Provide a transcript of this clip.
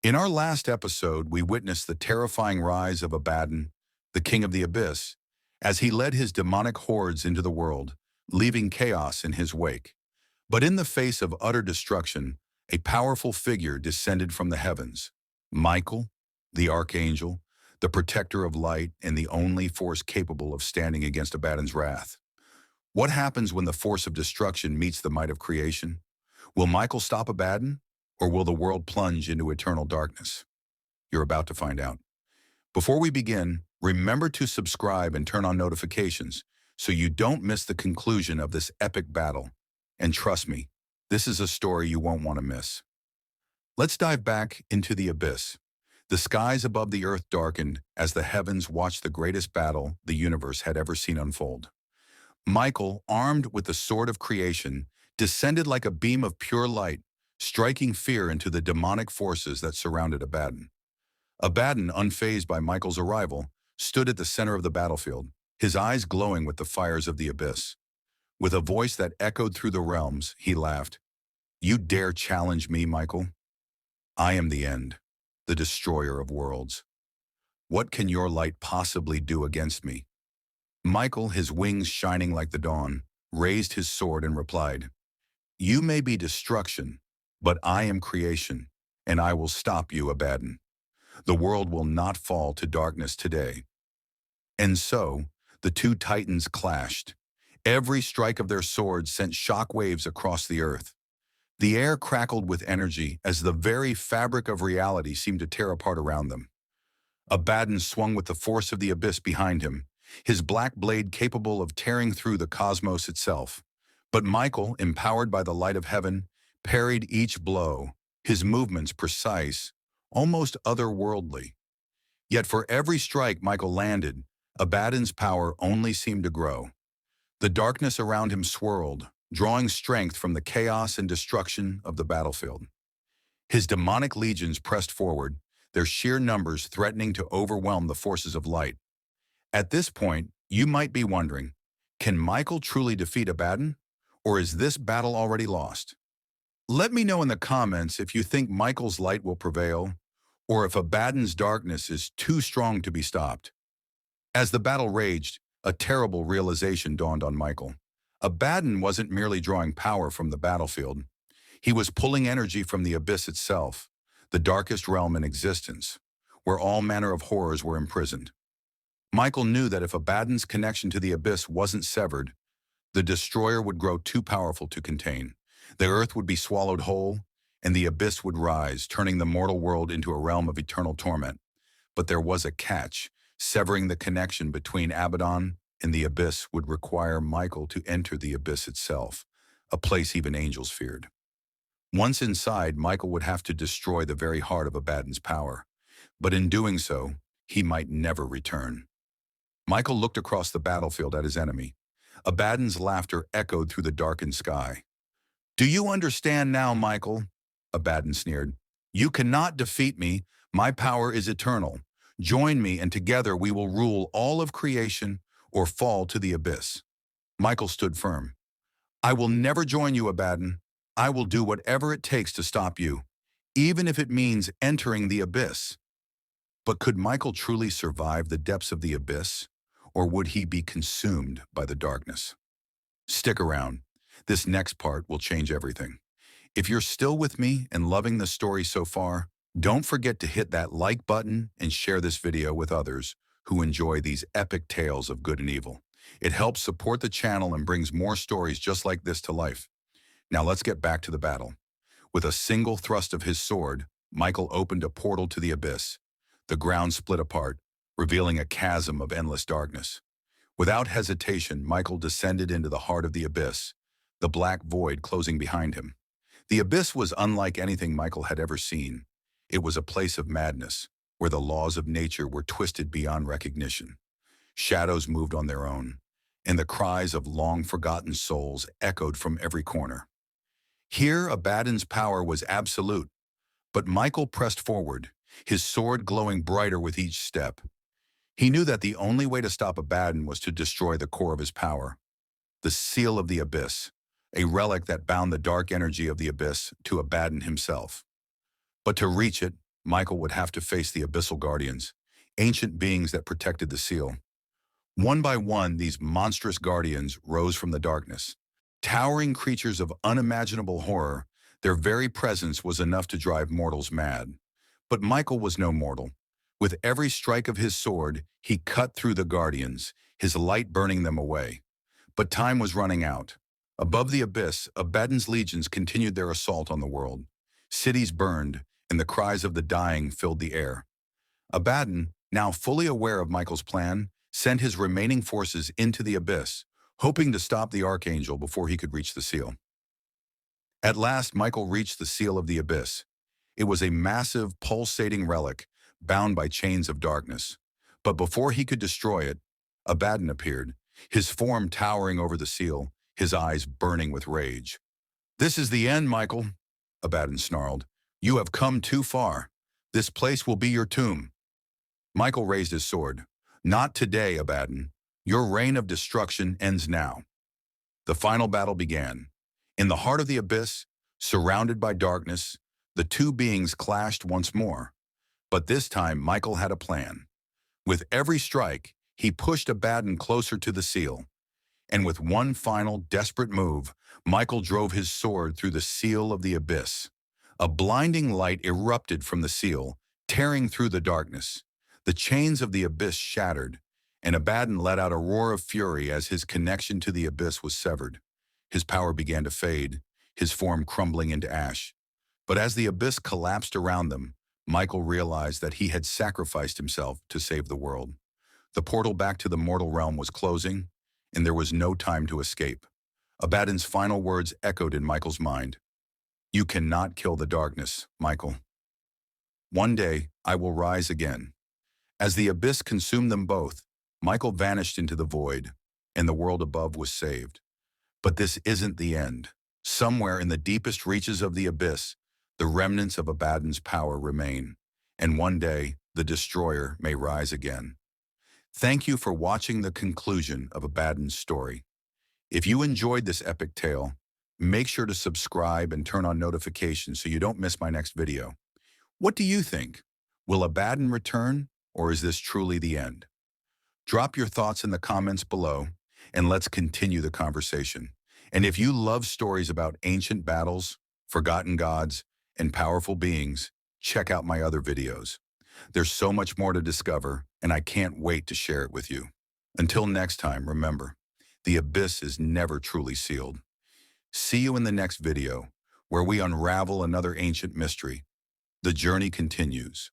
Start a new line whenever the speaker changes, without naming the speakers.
In our last episode, we witnessed the terrifying rise of Abaddon, the king of the abyss, as he led his demonic hordes into the world, leaving chaos in his wake. But in the face of utter destruction, a powerful figure descended from the heavens. Michael, the archangel, the protector of light and the only force capable of standing against Abaddon's wrath. What happens when the force of destruction meets the might of creation? Will Michael stop Abaddon, or will the world plunge into eternal darkness? You're about to find out. Before we begin, remember to subscribe and turn on notifications so you don't miss the conclusion of this epic battle. And trust me, this is a story you won't want to miss. Let's dive back into the abyss. The skies above the earth darkened as the heavens watched the greatest battle the universe had ever seen unfold. Michael, armed with the sword of creation, descended like a beam of pure light, striking fear into the demonic forces that surrounded Abaddon. Abaddon, unfazed by Michael's arrival, stood at the center of the battlefield, his eyes glowing with the fires of the abyss. With a voice that echoed through the realms, he laughed. "You dare challenge me, Michael? I am the end, the destroyer of worlds. What can your light possibly do against me?" Michael, his wings shining like the dawn, raised his sword and replied, "You may be destruction, but I am creation, and I will stop you, Abaddon. The world will not fall to darkness today." And so, the two titans clashed. Every strike of their swords sent shockwaves across the earth. The air crackled with energy as the very fabric of reality seemed to tear apart around them. Abaddon swung with the force of the abyss behind him, his black blade capable of tearing through the cosmos itself. But Michael, empowered by the light of heaven, parried each blow, his movements precise, almost otherworldly. Yet for every strike Michael landed, Abaddon's power only seemed to grow. The darkness around him swirled, drawing strength from the chaos and destruction of the battlefield. His demonic legions pressed forward, their sheer numbers threatening to overwhelm the forces of light. At this point, you might be wondering, can Michael truly defeat Abaddon, or is this battle already lost? Let me know in the comments if you think Michael's light will prevail, or if Abaddon's darkness is too strong to be stopped. As the battle raged, a terrible realization dawned on Michael. Abaddon wasn't merely drawing power from the battlefield. He was pulling energy from the abyss itself, the darkest realm in existence, where all manner of horrors were imprisoned. Michael knew that if Abaddon's connection to the abyss wasn't severed, the destroyer would grow too powerful to contain. The earth would be swallowed whole, and the abyss would rise, turning the mortal world into a realm of eternal torment. But there was a catch. Severing the connection between Abaddon and the abyss would require Michael to enter the abyss itself, a place even angels feared. Once inside, Michael would have to destroy the very heart of Abaddon's power. But in doing so, he might never return. Michael looked across the battlefield at his enemy. Abaddon's laughter echoed through the darkened sky. "Do you understand now, Michael?" Abaddon sneered. "You cannot defeat me. My power is eternal. Join me, and together we will rule all of creation or fall to the abyss." Michael stood firm. "I will never join you, Abaddon. I will do whatever it takes to stop you, even if it means entering the abyss." But could Michael truly survive the depths of the abyss, or would he be consumed by the darkness? Stick around. This next part will change everything. If you're still with me and loving the story so far, don't forget to hit that like button and share this video with others who enjoy these epic tales of good and evil. It helps support the channel and brings more stories just like this to life. Now let's get back to the battle. With a single thrust of his sword, Michael opened a portal to the abyss. The ground split apart, revealing a chasm of endless darkness. Without hesitation, Michael descended into the heart of the abyss, the black void closing behind him. The abyss was unlike anything Michael had ever seen. It was a place of madness, where the laws of nature were twisted beyond recognition. Shadows moved on their own, and the cries of long-forgotten souls echoed from every corner. Here, Abaddon's power was absolute, but Michael pressed forward, his sword glowing brighter with each step. He knew that the only way to stop Abaddon was to destroy the core of his power, the seal of the abyss, a relic that bound the dark energy of the abyss to Abaddon himself. But to reach it, Michael would have to face the abyssal guardians, ancient beings that protected the seal. One by one, these monstrous guardians rose from the darkness. Towering creatures of unimaginable horror, their very presence was enough to drive mortals mad. But Michael was no mortal. With every strike of his sword, he cut through the guardians, his light burning them away. But time was running out. Above the abyss, Abaddon's legions continued their assault on the world. Cities burned, and the cries of the dying filled the air. Abaddon, now fully aware of Michael's plan, sent his remaining forces into the abyss, hoping to stop the Archangel before he could reach the seal. At last, Michael reached the seal of the abyss. It was a massive, pulsating relic, bound by chains of darkness. But before he could destroy it, Abaddon appeared, his form towering over the seal, his eyes burning with rage. "This is the end, Michael," Abaddon snarled. "You have come too far. This place will be your tomb." Michael raised his sword. "Not today, Abaddon. Your reign of destruction ends now." The final battle began. In the heart of the abyss, surrounded by darkness, the two beings clashed once more. But this time, Michael had a plan. With every strike, he pushed Abaddon closer to the seal. And with one final, desperate move, Michael drove his sword through the seal of the abyss. A blinding light erupted from the seal, tearing through the darkness. The chains of the abyss shattered, and Abaddon let out a roar of fury as his connection to the abyss was severed. His power began to fade, his form crumbling into ash. But as the abyss collapsed around them, Michael realized that he had sacrificed himself to save the world. The portal back to the mortal realm was closing, and there was no time to escape. Abaddon's final words echoed in Michael's mind. "You cannot kill the darkness, Michael. One day, I will rise again." As the abyss consumed them both, Michael vanished into the void, and the world above was saved. But this isn't the end. Somewhere in the deepest reaches of the abyss, the remnants of Abaddon's power remain, and one day, the destroyer may rise again. Thank you for watching the conclusion of Abaddon's story. If you enjoyed this epic tale, make sure to subscribe and turn on notifications so you don't miss my next video. What do you think? Will Abaddon return, or is this truly the end? Drop your thoughts in the comments below, and let's continue the conversation. And if you love stories about ancient battles, forgotten gods, and powerful beings, check out my other videos. There's so much more to discover, and I can't wait to share it with you. Until next time, remember, the abyss is never truly sealed. See you in the next video, where we unravel another ancient mystery. The journey continues.